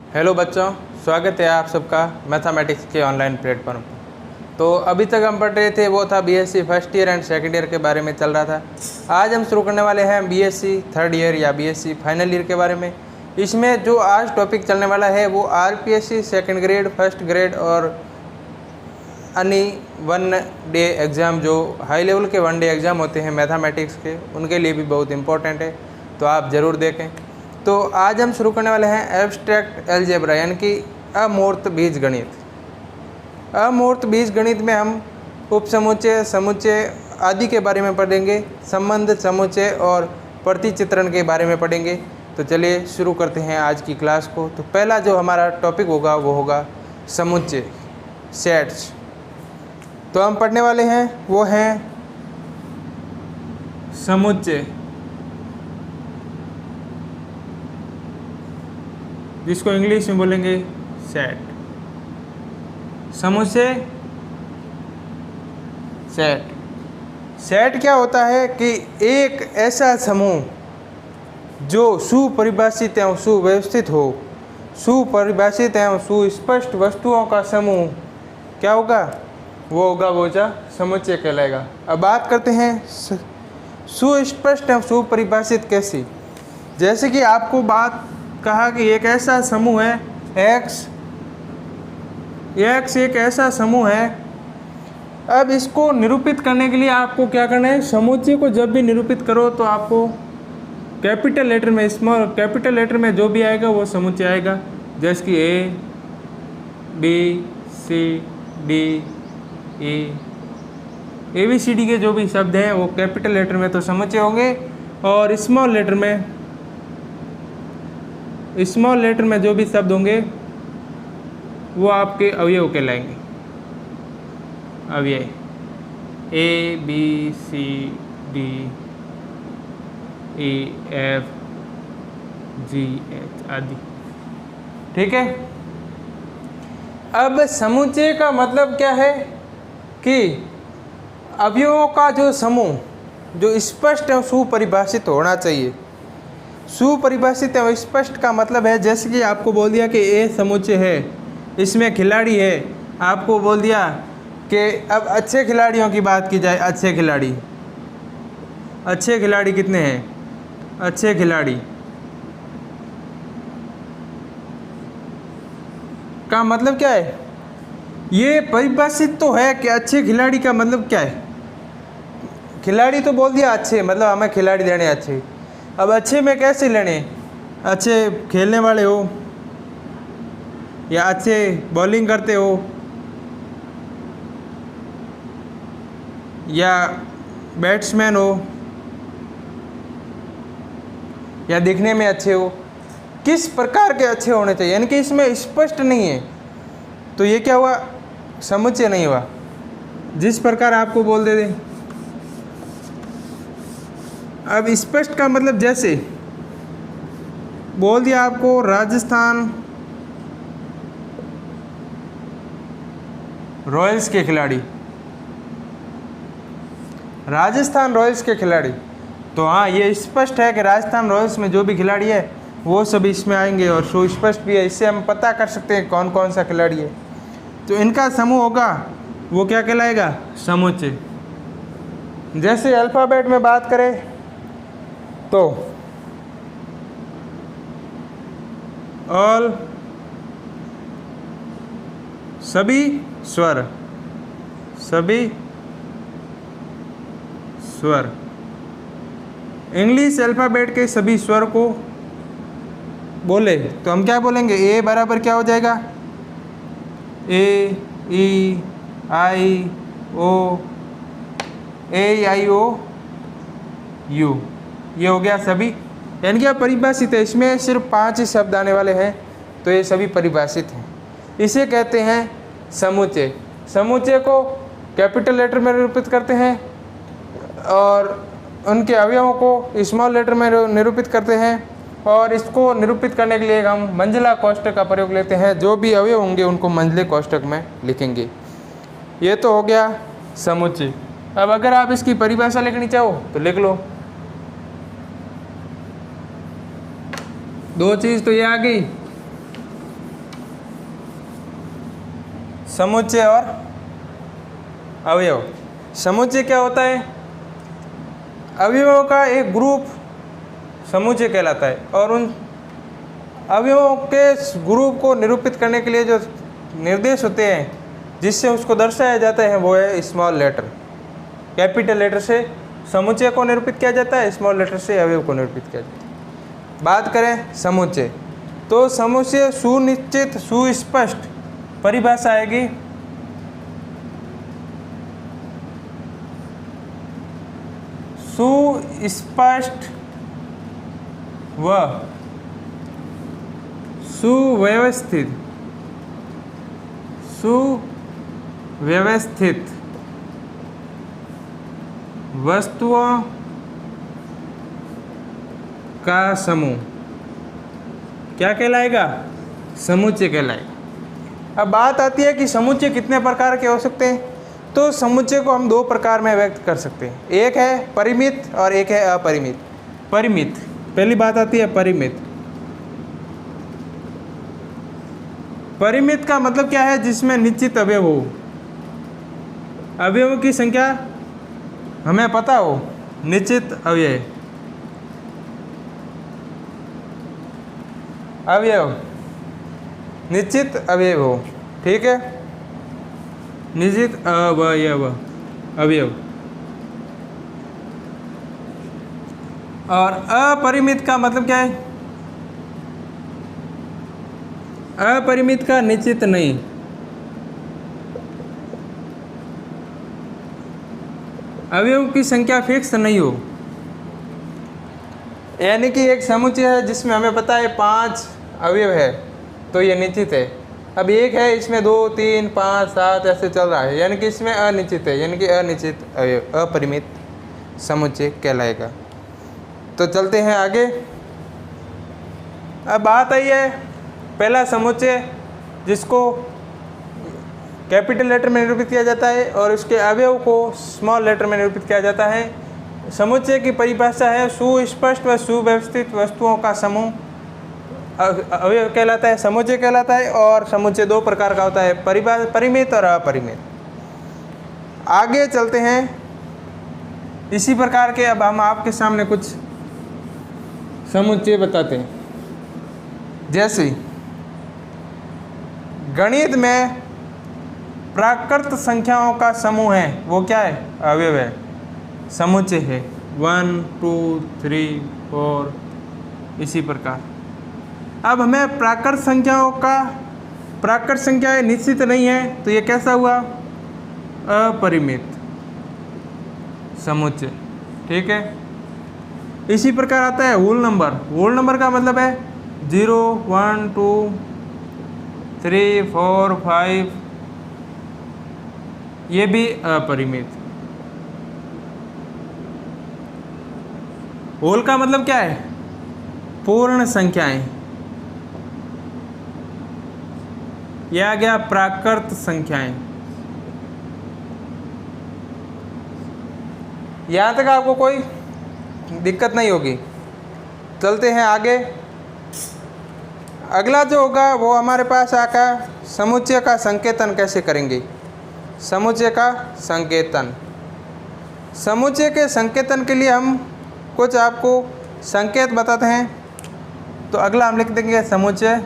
Hello बच्चों, स्वागत है आप सबका मैथमेटिक्स के ऑनलाइन प्लेटफॉर्म पर। तो अभी तक हम पढ़ रहे थे वो था BSc first year and second year के बारे में चल रहा था। आज हम शुरू करने वाले हैं बीएससी थर्ड ईयर या बीएससी फाइनल ईयर के बारे में। इसमें जो आज टॉपिक चलने वाला है वो RPSC second grade, first grade और अन्य वन डे एग्ज़ाम, जो हाई लेवल के वन डे एग्ज़ाम होते हैं मैथमेटिक्स के, उनके लिए भी बहुत इंपॉर्टेंट है, तो आप ज़रूर देखें। तो आज हम शुरू करने वाले हैं एब्स्ट्रैक्ट अलजेब्रा यानी कि अमूर्त बीजगणित। अमूर्त बीजगणित में हम उपसमुच्चय, समुच्चय आदि के बारे में पढ़ेंगे, संबंध, समुच्चय और प्रतिचित्रण के बारे में पढ़ेंगे। तो चलिए शुरू करते हैं आज की क्लास को। तो पहला जो हमारा टॉपिक होगा वो होगा समुच्चय, सेट्स। तो हम पढ़ने वाले हैं वो हैं समुच्चय, जिसको इंग्लिश में बोलेंगे सेट। समुच्चय, सेट। सेट क्या होता है कि एक ऐसा समूह जो सुपरिभाषित एवं सुव्यवस्थित हो, सुपरिभाषित एवं सुस्पष्ट वस्तुओं का समूह क्या होगा, वो होगा वो समुच्चय कहलाएगा। अब बात करते हैं सुस्पष्ट एवं सुपरिभाषित कैसी। जैसे कि आपको बात कहा कि एक ऐसा समूह है x एक ऐसा समूह है। अब इसको निरूपित करने के लिए आपको क्या करना है, समुच्चय को जब भी निरूपित करो तो आपको कैपिटल लेटर में, स्मॉल कैपिटल लेटर में जो भी आएगा वो समुच्चय आएगा। जैसे कि A, B, C, D, E, ABCD के जो भी शब्द हैं वो कैपिटल लेटर में तो समुच्चय होंगे, और स्मॉल लेटर में जो भी शब्द होंगे वो आपके अवयव कहलाएंगे। अवयव A, B, C, D, E, F, G, H आदि। ठीक है। अब समुच्चय का मतलब क्या है कि अवयवों का जो समूह जो स्पष्ट एवं सुपरिभाषित होना चाहिए। सुपरिभाषित एवं स्पष्ट का मतलब है, जैसे कि आपको बोल दिया कि ए समुच्चय है, इसमें खिलाड़ी है। आपको बोल दिया कि अब अच्छे खिलाड़ियों की बात की जाए, अच्छे खिलाड़ी कितने हैं, अच्छे खिलाड़ी का मतलब क्या है, ये परिभाषित तो है कि अच्छे खिलाड़ी का मतलब क्या है। खिलाड़ी तो बोल दिया अच्छे, मतलब हमें खिलाड़ी देने अच्छे। अब अच्छे में कैसे लेने, अच्छे खेलने वाले हो या अच्छे बॉलिंग करते हो या बैट्समैन हो या दिखने में अच्छे हो, किस प्रकार के अच्छे होने चाहिए, यानी कि इसमें स्पष्ट नहीं है, तो ये क्या हुआ, समुच्चय नहीं हुआ। जिस प्रकार आपको बोल दे दें। अब स्पष्ट का मतलब, जैसे बोल दिया आपको राजस्थान रॉयल्स के खिलाड़ी, तो हाँ ये स्पष्ट है कि राजस्थान रॉयल्स में जो भी खिलाड़ी है वो सभी इसमें आएंगे, और सुस्पष्ट भी है। इससे हम पता कर सकते हैं कौन कौन सा खिलाड़ी है। तो इनका समूह होगा वो क्या कहलाएगा, समुच्चय। जैसे अल्फ़ाबेट में बात करें तो ऑल, सभी स्वर, इंग्लिश अल्फ़ाबेट के सभी स्वर को बोले तो हम क्या बोलेंगे, ए बराबर क्या हो जाएगा, A, E, I, O, U। ये हो गया सभी, यानी कि अब परिभाषित है। इसमें सिर्फ 5 ही शब्द आने वाले हैं, तो ये सभी परिभाषित हैं। इसे कहते हैं समुच्चय। समुच्चय को कैपिटल लेटर में निरूपित करते हैं और उनके अवयवों को स्मॉल लेटर में निरूपित करते हैं, और इसको निरूपित करने के लिए हम मंजिला कोष्ठक का प्रयोग लेते हैं। जो भी अवयव होंगे उनको मंजिले कोष्ठक में लिखेंगे। ये तो हो गया समुच्चय। अब अगर आप इसकी परिभाषा लिखनी चाहो तो लिख लो। दो चीज़ तो ये आ गई, समुच्चय और अवयव। समुच्चय क्या होता है? अवयवों का एक ग्रुप समुच्चय कहलाता है, और उन अवयवों के ग्रुप को निरूपित करने के लिए जो निर्देश होते हैं जिससे उसको दर्शाया जाता है वो है स्मॉल लेटर। कैपिटल लेटर से समुच्चय को निरूपित किया जाता है, स्मॉल लेटर से अवयव को निरूपित किया जाता है। बात करें समुच्चय, तो समुच्चय सुनिश्चित सुस्पष्ट परिभाषा आएगी। सुस्पष्ट व सुव्यवस्थित वस्तुओं का समूह क्या कहलाएगा? समुच्चय कहलाएगा। अब बात आती है कि समुच्चय कितने प्रकार के हो सकते हैं। तो समुच्चय को हम दो प्रकार में व्यक्त कर सकते हैं, एक है परिमित और एक है अपरिमित। परिमित, पहली बात आती है परिमित। परिमित का मतलब क्या है? जिसमें निश्चित अवयव हो, अवयवों की संख्या हमें पता हो, निश्चित अवयव निश्चित अवयव हो, ठीक है, निश्चित अवयव। और अपरिमित का मतलब क्या है? अपरिमित का निश्चित नहीं, अवयवों की संख्या फिक्स नहीं हो। यानी कि एक समुच्चय है जिसमें हमें पता है 5 अवयव है तो ये निश्चित है। अब एक है इसमें 2, 3, 5, 7 ऐसे चल रहा है, यानी कि इसमें अनिश्चित है, यानी कि अनिश्चित अवयव अपरिमित समुच्चय कहलाएगा। तो चलते हैं आगे। अब बात आई है पहला समुच्चय जिसको कैपिटल लेटर में निरूपित किया जाता है और उसके अवयव को स्मॉल लेटर में निरूपित किया जाता है। समुच्चय की परिभाषा है सुस्पष्ट व सुव्यवस्थित वस्तुओं का समूह अवयव कहलाता है, समुच्चय कहलाता है। और समुच्चय दो प्रकार का होता है, परिमित और अपरिमित। आगे चलते हैं इसी प्रकार के। अब हम आपके सामने कुछ समुच्चय बताते हैं। जैसे गणित में प्राकृत संख्याओं का समूह है, वो क्या है? अवयव है, समुच्चय है। 1, 2, 3, 4 इसी प्रकार। अब हमें प्राकृत संख्याएं निश्चित नहीं है तो ये कैसा हुआ? अपरिमित समुच्चय, ठीक है। इसी प्रकार आता है होल नंबर। होल नंबर का मतलब है 0, 1, 2, 3, 4, 5, ये भी अपरिमित। होल का मतलब क्या है? पूर्ण संख्याएं। यह आ गया प्राकृत संख्याएं। यहां तक आपको कोई दिक्कत नहीं होगी। चलते हैं आगे। अगला जो होगा वो हमारे पास आका समुच्चय का संकेतन कैसे करेंगे। समुच्चय का संकेतन। समुच्चय के संकेतन के लिए हम कुछ आपको संकेत बताते हैं। तो अगला हम लिख देंगे समुच्चय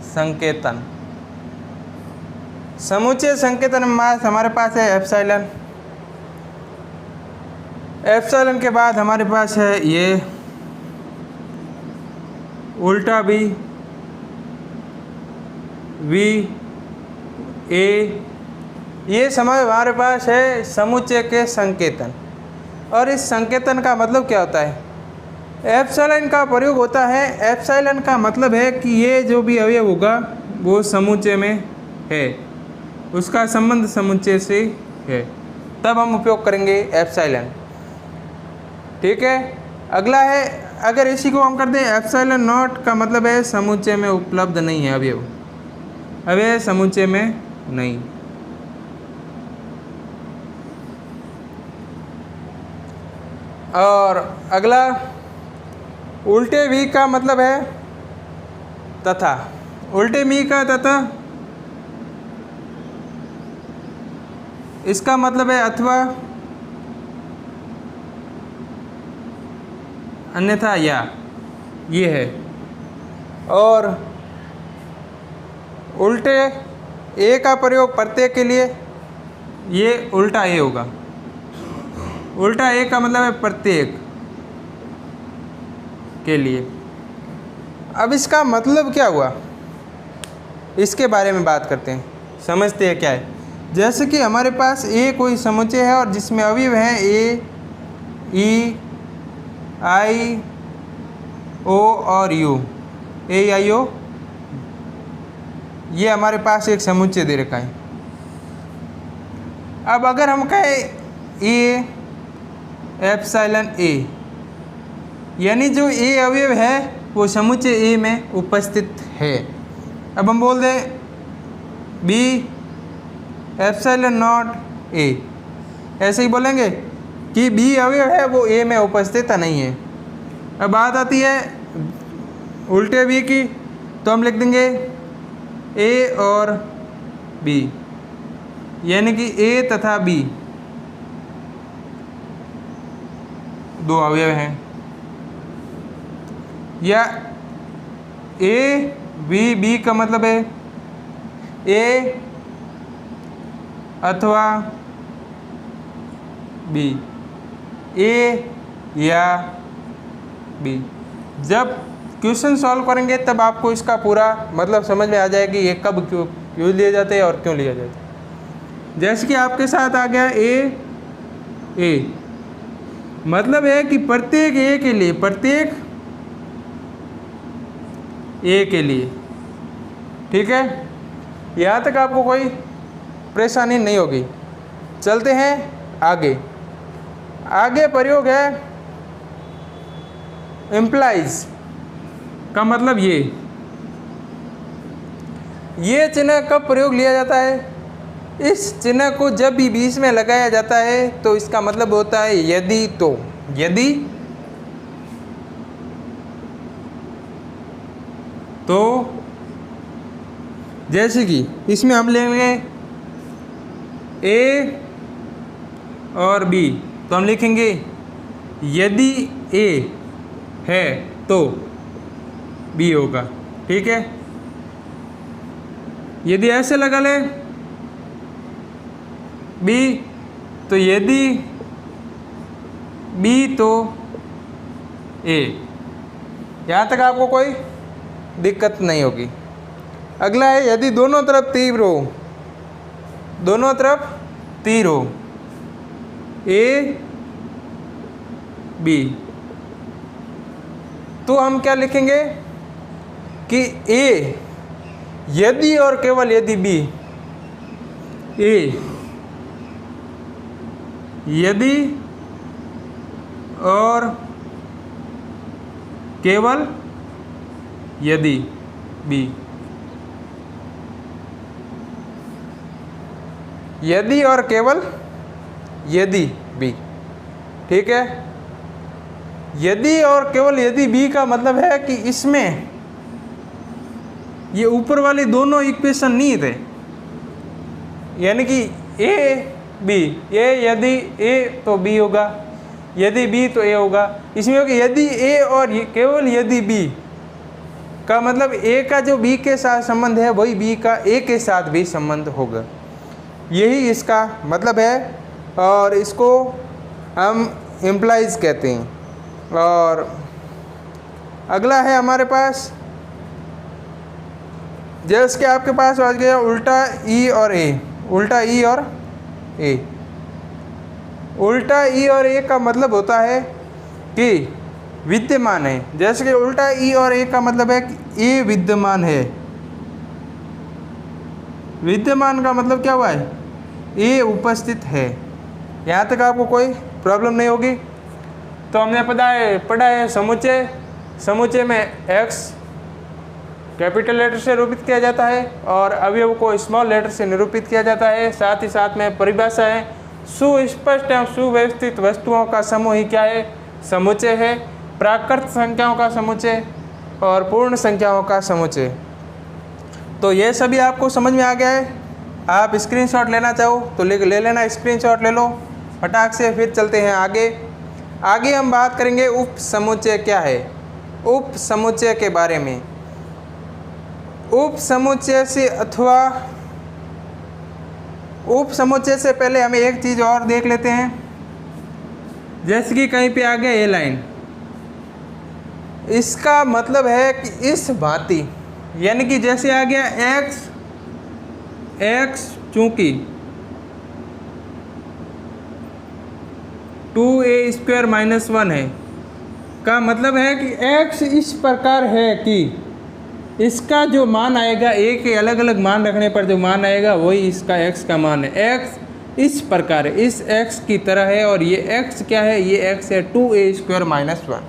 संकेतन। समुच्चय संकेतन में हमारे पास है एप्सिलॉन। एप्सिलॉन के बाद हमारे पास है ये उल्टा बी, वी, ए। ये समय हमारे पास है समुच्चय के संकेतन। और इस संकेतन का मतलब क्या होता है? एप्सिलॉन का प्रयोग होता है। एप्सिलॉन का मतलब है कि ये जो भी अवयव होगा वो समुच्चय में है, उसका संबंध समुच्चय से है, तब हम उपयोग करेंगे एप्सिलॉन, ठीक है। अगला है, अगर इसी को हम कर दें एप्सिलॉन नॉट का मतलब है समुच्चय में उपलब्ध नहीं है अवयव, अवयव समुच्चय में नहीं। और अगला उल्टे वी का मतलब है तथा, उल्टे मी का तथा इसका मतलब है अथवा, अन्यथा या, ये है। और उल्टे ए का प्रयोग प्रत्येक के लिए, ये उल्टा ए होगा। उल्टा ए का मतलब है प्रत्येक के लिए। अब इसका मतलब क्या हुआ, इसके बारे में बात करते हैं, समझते हैं क्या है। जैसे कि हमारे पास ए कोई समुच्चय है और जिसमें अवयव हैं ए, ई, आई, ओ और यू, ए, आई, ओ, ये हमारे पास एक समुच्चय दे रखा है। अब अगर हम कहें ए एप्सिलॉन ए, यानी जो ए अवयव है वो समुच्चय ए में उपस्थित है। अब हम बोल दें बी एप्सिलॉन नॉट ए, ऐसे ही बोलेंगे कि बी अवयव है वो ए में उपस्थित नहीं है। अब बात आती है उल्टे बी की, तो हम लिख देंगे ए और बी, यानी कि ए तथा बी दो अवयव हैं, या ए बी, बी का मतलब है ए अथवा बी, ए या बी। जब क्वेश्चन सॉल्व करेंगे तब आपको इसका पूरा मतलब समझ में आ जाएगा कि ये कब क्यों यूज लिए जाते हैं और क्यों लिया जाता है। जैसे कि आपके साथ आ गया ए, मतलब है कि प्रत्येक ए के लिए, प्रत्येक ए के लिए, ठीक है। यहाँ तक आपको कोई परेशानी नहीं होगी। चलते हैं आगे। आगे प्रयोग है इम्प्लाइज का मतलब ये चिन्ह कब प्रयोग लिया जाता है, इस चिन्ह को जब भी बीच में लगाया जाता है तो इसका मतलब होता है यदि, तो, यदि, तो। जैसे कि इसमें हम लेंगे ए और बी, तो हम लिखेंगे यदि ए है तो बी होगा, ठीक है। यदि ऐसे लगा ले बी, तो यदि बी तो ए। यहाँ तक आपको कोई दिक्कत नहीं होगी। अगला है यदि दोनों तरफ तीर हो, दोनों तरफ तीर हो, ए बी, तो हम क्या लिखेंगे कि ए यदि और केवल यदि बी, ए यदि और केवल यदि बी, यदि और केवल यदि बी, ठीक है। यदि और केवल यदि बी का मतलब है कि इसमें ये ऊपर वाली दोनों इक्वेशन नहीं थे, यानी कि ए बी, ए यदि ए तो बी होगा, यदि बी तो ए होगा। इसमें होगा यदि ए और केवल यदि बी का मतलब ए का जो बी के साथ संबंध है वही बी का ए के साथ भी संबंध होगा, यही इसका मतलब है। और इसको हम इम्प्लाइज कहते हैं। और अगला है हमारे पास, जैसे कि आपके पास आ गया उल्टा ई और ए, उल्टा ई और ए। उल्टा ई और ए का मतलब होता है कि विद्यमान है। जैसे कि उल्टा ई और ए का मतलब है कि ए विद्यमान है। विद्यमान का मतलब क्या हुआ है, ए उपस्थित है। यहाँ तक आपको कोई प्रॉब्लम नहीं होगी। तो हमने पढ़ा है समुच्चय। समुच्चय में एक्स कैपिटल लेटर से निरूपित किया जाता है और अवयव को स्मॉल लेटर से निरूपित किया जाता है। साथ ही साथ में परिभाषा है, सुस्पष्ट एवं सुव्यवस्थित वस्तुओं का समूह ही क्या है, समुच्चय है। प्राकृत संख्याओं का समुच्चय और पूर्ण संख्याओं का समुच्चय। तो ये सभी आपको समझ में आ गया है। आप स्क्रीनशॉट लेना चाहो तो ले लेना, स्क्रीनशॉट ले लो फटाक से। फिर चलते हैं आगे हम बात करेंगे उप समुच्चय क्या है, उप समुच्चय के बारे में। उप समुच्चय से पहले हमें एक चीज़ और देख लेते हैं। जैसे कि कहीं पे आ गया ए लाइन, इसका मतलब है कि इस भांति, यानी कि जैसे आ गया x चूंकि 2a² - 1 है, का मतलब है कि x इस प्रकार है कि इसका जो मान आएगा, a के अलग अलग मान रखने पर जो मान आएगा वही इसका x का मान है। x इस प्रकार है, इस x की तरह है, और ये x क्या है, ये x है 2a² - 1।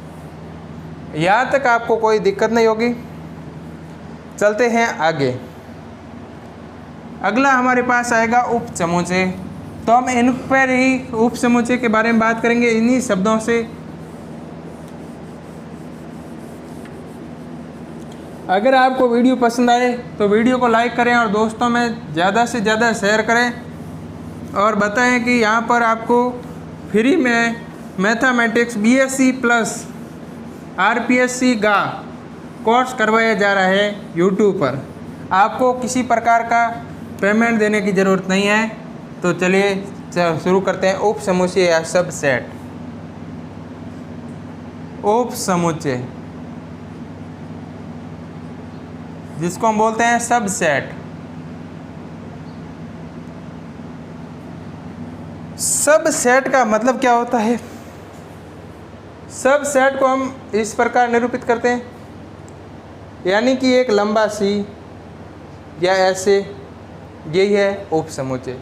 यहाँ तक आपको कोई दिक्कत नहीं होगी। चलते हैं आगे। अगला हमारे पास आएगा उप समुच्चय। तो हम इन पर ही उप समुच्चय के बारे में बात करेंगे इन्हीं शब्दों से। अगर आपको वीडियो पसंद आए तो वीडियो को लाइक करें और दोस्तों में ज़्यादा से ज़्यादा शेयर करें, और बताएं कि यहाँ पर आपको फ्री में मैथमेटिक्स BSc प्लस RPSc का कोर्स करवाया जा रहा है YouTube पर। आपको किसी प्रकार का पेमेंट देने की ज़रूरत नहीं है। तो चलिए शुरू करते हैं। उप समुच्चय या सबसेट। उप समुच्चय जिसको हम बोलते हैं सबसेट। सबसेट का मतलब क्या होता है? सबसेट को हम इस प्रकार निरूपित करते हैं, यानी कि एक लंबा सी या ऐसे, यही है उप समुच्चय।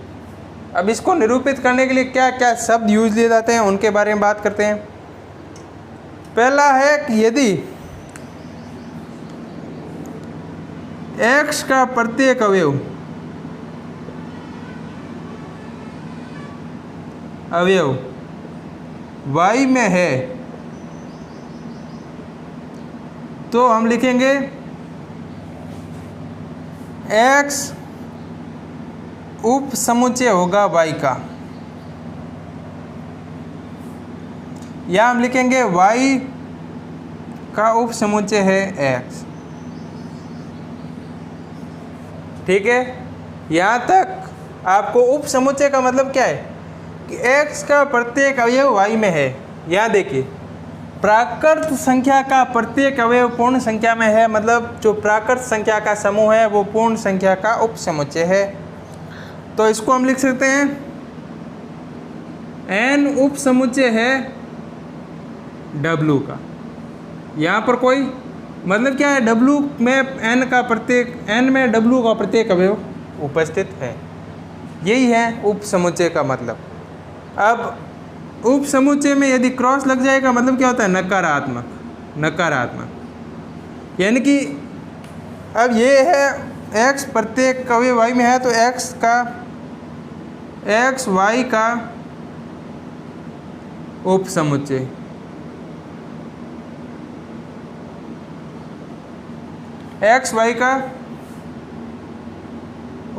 अब इसको निरूपित करने के लिए क्या क्या शब्द यूज लिए जाते हैं उनके बारे में बात करते हैं। पहला है कि यदि x का प्रत्येक अवयव y में है तो हम लिखेंगे x उप समुच्चय होगा y का, या हम लिखेंगे y का उप समुच्चय है x। ठीक है, यहाँ तक आपको उप समुच्चय का मतलब क्या है कि x का प्रत्येक अवयव y में है। यहाँ देखिए, प्राकृत संख्या का प्रत्येक अवयव पूर्ण संख्या में है, मतलब जो प्राकृत संख्या का समूह है वो पूर्ण संख्या का उप समुच्चय है। तो इसको हम लिख सकते हैं n उप समुच्चय है w का। यहाँ पर कोई मतलब क्या है, w में n का प्रत्येक, n में w का प्रत्येक अवयव उपस्थित है। यही है उप समुच्चय का मतलब। अब उप समुच्चय में यदि क्रॉस लग जाएगा मतलब क्या होता है, नकारात्मक। नकारात्मक यानी कि अब ये है x प्रत्येक अवयव y में है तो x y का उप समुच्चय। x y का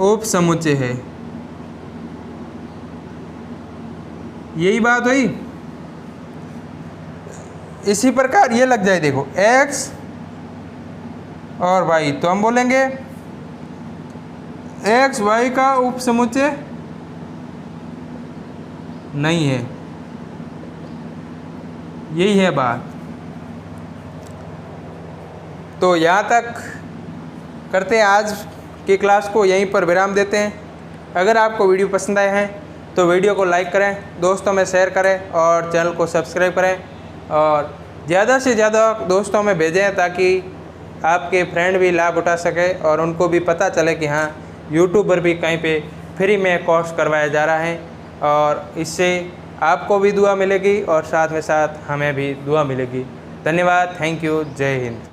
उप समुच्चय है। यही बात हुई। इसी प्रकार ये लग जाए, देखो x और y, तो हम बोलेंगे x y का उप समुच्चय नहीं है। यही है बात। तो यहाँ तक करते हैं, आज की क्लास को यहीं पर विराम देते हैं। अगर आपको वीडियो पसंद आए हैं तो वीडियो को लाइक करें, दोस्तों में शेयर करें और चैनल को सब्सक्राइब करें, और ज़्यादा से ज़्यादा दोस्तों में भेजें ताकि आपके फ्रेंड भी लाभ उठा सके और उनको भी पता चले कि हाँ यूट्यूब पर भी कहीं पे फ्री में कोर्स करवाया जा रहा है, और इससे आपको भी दुआ मिलेगी और साथ में साथ हमें भी दुआ मिलेगी। धन्यवाद, थैंक यू, जय हिंद।